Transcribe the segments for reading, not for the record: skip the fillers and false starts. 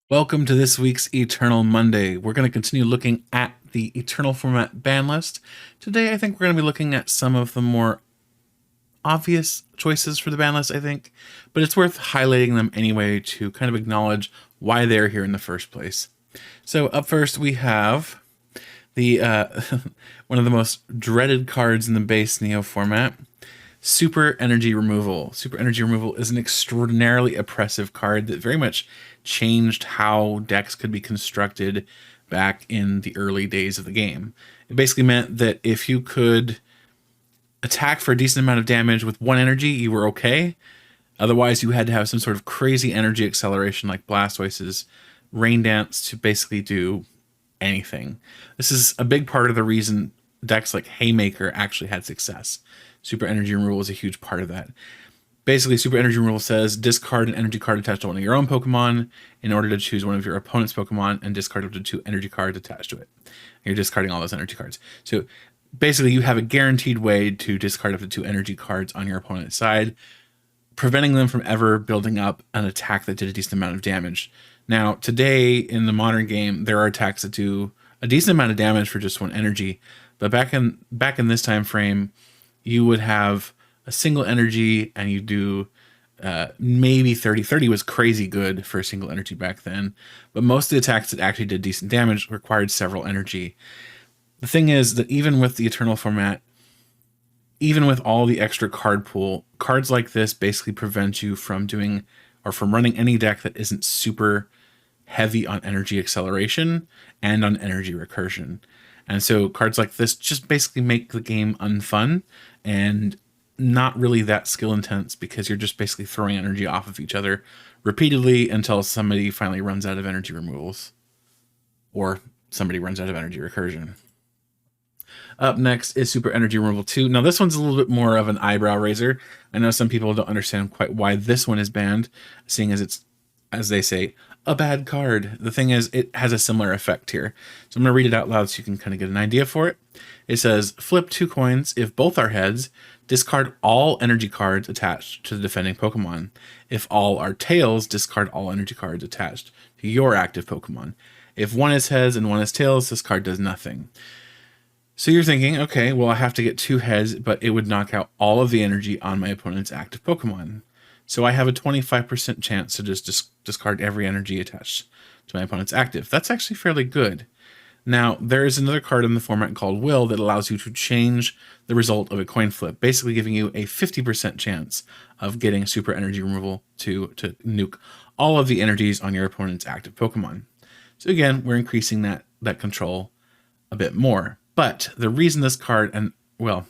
Welcome to this week's Eternal Monday. We're going to continue looking at the Eternal format ban list. Today, I think we're going to be looking at some of the more obvious choices for the ban list, I think, but it's worth highlighting them anyway to kind of acknowledge why they're here in the first place. So up first, we have the one of the most dreaded cards in the base Neo format, Super Energy Removal. Super Energy Removal is an extraordinarily oppressive card that very much changed how decks could be constructed back in the early days of the game. It basically meant that if you could attack for a decent amount of damage with one energy, you were okay. Otherwise, you had to have some sort of crazy energy acceleration like Blastoise's Rain Dance to basically do anything. This is a big part of the reason decks like Haymaker actually had success. Super Energy Removal is a huge part of that. Basically, Super Energy Removal says discard an energy card attached to one of your own Pokemon in order to choose one of your opponent's Pokemon and discard up to 2 energy cards attached to it. You're discarding all those energy cards. So basically, you have a guaranteed way to discard up to 2 energy cards on your opponent's side, preventing them from ever building up an attack that did a decent amount of damage. Now, today in the modern game, there are attacks that do a decent amount of damage for just 1 energy, but back in this time frame, you would have a single energy and you do maybe 30. 30 was crazy good for a single energy back then, but most of the attacks that actually did decent damage required several energy. The thing is that even with the Eternal format, even with all the extra card pool, cards like this basically prevent you from doing or from running any deck that isn't super heavy on energy acceleration and on energy recursion. And so cards like this just basically make the game unfun and not really that skill intense because you're just basically throwing energy off of each other repeatedly until somebody finally runs out of energy removals or somebody runs out of energy recursion. Up next is Super Energy Removal 2. Now this one's a little bit more of an eyebrow raiser. I know some people don't understand quite why this one is banned, seeing as it's, as they say, a bad card. The thing is, it has a similar effect here. So I'm going to read it out loud so you can kind of get an idea for it. It says, flip 2 coins. If both are heads, discard all energy cards attached to the defending Pokemon. If all are tails, discard all energy cards attached to your active Pokemon. If one is heads and one is tails, this card does nothing. So you're thinking, okay, well, I have to get 2 heads, but it would knock out all of the energy on my opponent's active Pokemon. So I have a 25% chance to just discard every energy attached to my opponent's active. That's actually fairly good. Now, there is another card in the format called Will that allows you to change the result of a coin flip, basically giving you a 50% chance of getting Super Energy Removal to nuke all of the energies on your opponent's active Pokemon. So again, we're increasing that control a bit more. But the reason this card, and well,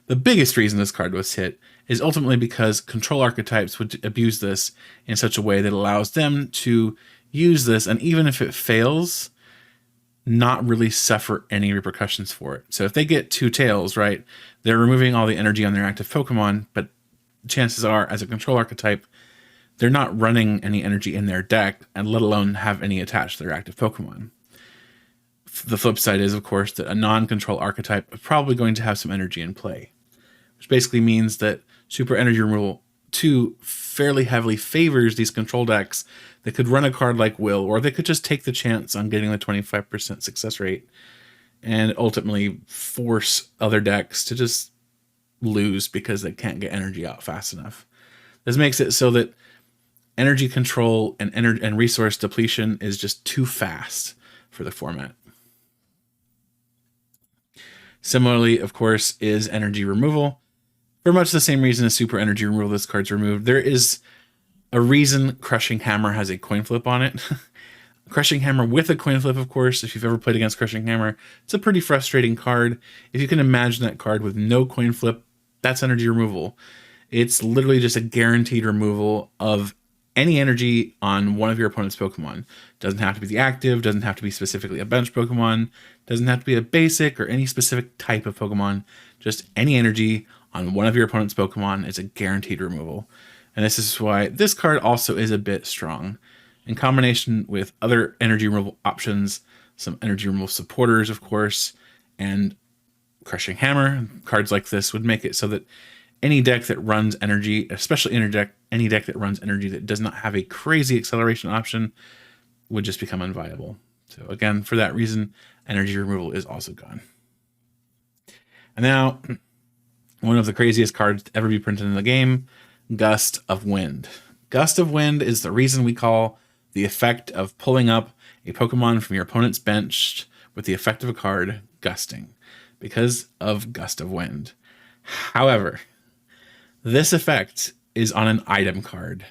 the biggest reason this card was hit is ultimately because control archetypes would abuse this in such a way that allows them to use this, and even if it fails, not really suffer any repercussions for it. So if they get 2 tails, right, they're removing all the energy on their active Pokemon, but chances are, as a control archetype, they're not running any energy in their deck, and let alone have any attached to their active Pokemon. The flip side is, of course, that a non-control archetype is probably going to have some energy in play, which basically means that Super Energy Removal 2 fairly heavily favors these control decks that could run a card like Will, or they could just take the chance on getting the 25% success rate and ultimately force other decks to just lose because they can't get energy out fast enough. This makes it so that energy control and resource depletion is just too fast for the format. Similarly, of course, is energy removal. For much the same reason as Super Energy Removal, this card's removed. There is a reason Crushing Hammer has a coin flip on it. Crushing Hammer with a coin flip, of course, if you've ever played against Crushing Hammer, it's a pretty frustrating card. If you can imagine that card with no coin flip, that's energy removal. It's literally just a guaranteed removal of any energy on one of your opponent's Pokemon. Doesn't have to be the active, doesn't have to be specifically a bench Pokemon, doesn't have to be a basic or any specific type of Pokemon. Just any energy on one of your opponent's Pokemon is a guaranteed removal. And this is why this card also is a bit strong. In combination with other energy removal options, some energy removal supporters, of course, and Crushing Hammer, cards like this would make it so that any deck that runs energy, especially any deck that runs energy that does not have a crazy acceleration option, would just become unviable. So again, for that reason, energy removal is also gone. And now, one of the craziest cards to ever be printed in the game, Gust of Wind. Gust of Wind is the reason we call the effect of pulling up a Pokemon from your opponent's bench with the effect of a card gusting, because of Gust of Wind. However, this effect is on an item card,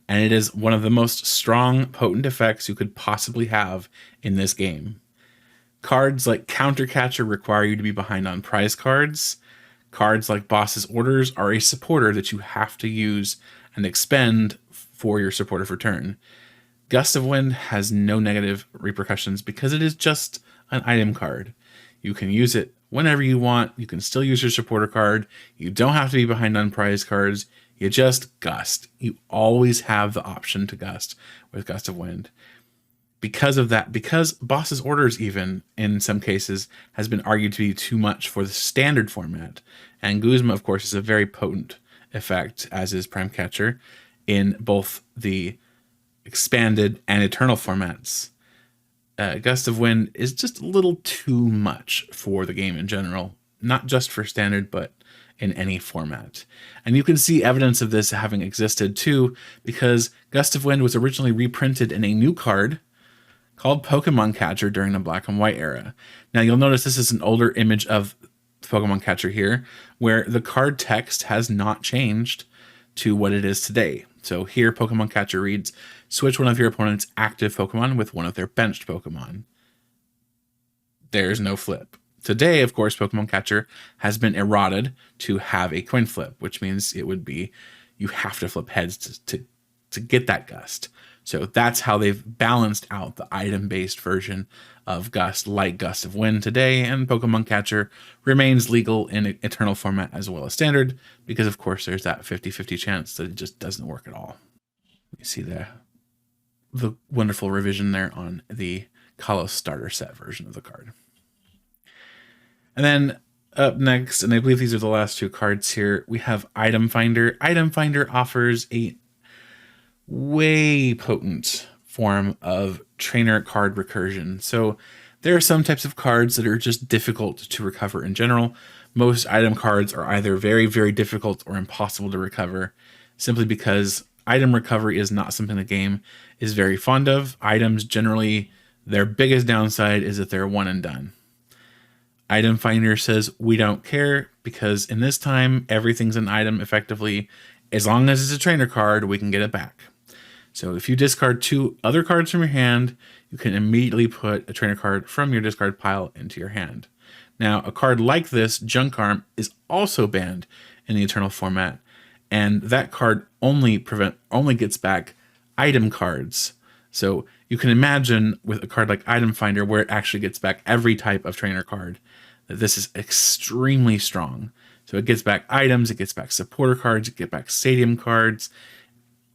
and it is one of the most strong, potent effects you could possibly have in this game. Cards like Counter Catcher require you to be behind on prize cards. Cards like Boss's Orders are a supporter that you have to use and expend for your supportive return. Gust of Wind has no negative repercussions because it is just an item card. You can use it whenever you want. You can still use your supporter card. You don't have to be behind on prize cards. You just gust. You always have the option to gust with Gust of Wind. Because of that, because Boss's Orders even, in some cases, has been argued to be too much for the standard format. And Guzma, of course, is a very potent effect, as is Prime Catcher, in both the expanded and eternal formats. Gust of Wind is just a little too much for the game in general, not just for standard, but in any format. And you can see evidence of this having existed too, because Gust of Wind was originally reprinted in a new card called Pokemon Catcher during the Black and White era. Now you'll notice this is an older image of Pokemon Catcher here, where the card text has not changed to what it is today. So here Pokemon Catcher reads, switch one of your opponent's active Pokemon with one of their benched Pokemon. There's no flip. Today, of course, Pokemon Catcher has been eroded to have a coin flip, which means it would be, you have to flip heads to get that gust. So that's how they've balanced out the item-based version of Gust, like Gust of Wind today, and Pokemon Catcher remains legal in Eternal format as well as Standard, because of course there's that 50-50 chance that it just doesn't work at all. You see the wonderful revision there on the Kalos starter set version of the card. And then up next, and I believe these are the last two cards here, we have Item Finder. Item Finder offers a way potent form of trainer card recursion. So there are some types of cards that are just difficult to recover in general. Most item cards are either very, very difficult or impossible to recover, simply because item recovery is not something the game is very fond of. Items generally, their biggest downside is that they're one and done. Item Finder says, we don't care, because in this time, everything's an item effectively. As long as it's a trainer card, we can get it back. So if you discard two other cards from your hand, you can immediately put a trainer card from your discard pile into your hand. Now, a card like this, Junk Arm, is also banned in the Eternal format, and that card only gets back item cards. So you can imagine with a card like Item Finder, where it actually gets back every type of trainer card, that this is extremely strong. So it gets back items, it gets back supporter cards, it gets back stadium cards.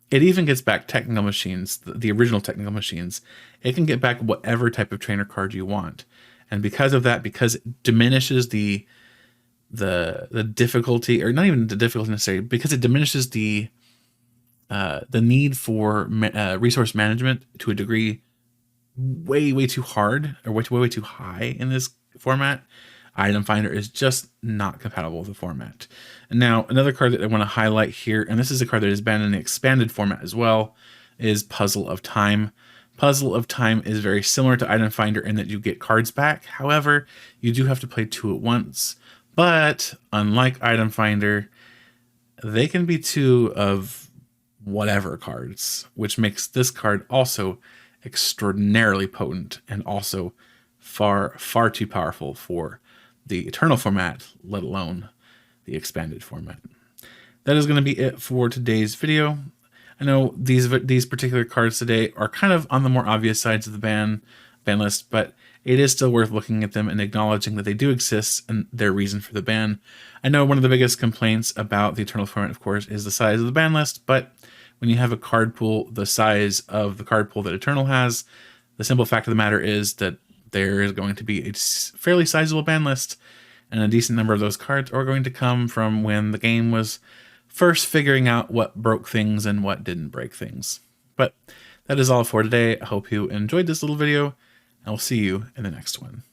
It even gets back technical machines, the original technical machines. It can get back whatever type of trainer card you want. And because of that, because it diminishes the difficulty, or not even the difficulty necessarily, because it diminishes the need for resource management to a degree way too hard, or way too high in this format, Item Finder is just not compatible with the format. And now another card that I want to highlight here, and this is a card that is banned in the expanded format as well, is Puzzle of Time. Puzzle of Time is very similar to Item Finder in that you get cards back. However, you do have to play two at once. But unlike Item Finder, they can be two of whatever cards, which makes this card also extraordinarily potent and also far too powerful for the Eternal format, let alone the expanded format. That is going to be it for today's video. I know these particular cards today are kind of on the more obvious sides of the ban list, but it is still worth looking at them and acknowledging that they do exist and their reason for the ban. I know one of the biggest complaints about the Eternal format, of course, is the size of the ban list, but when you have a card pool the size of the card pool that Eternal has, the simple fact of the matter is that there is going to be a fairly sizable ban list, and a decent number of those cards are going to come from when the game was first figuring out what broke things and what didn't break things. But that is all for today. I hope you enjoyed this little video, and I'll see you in the next one.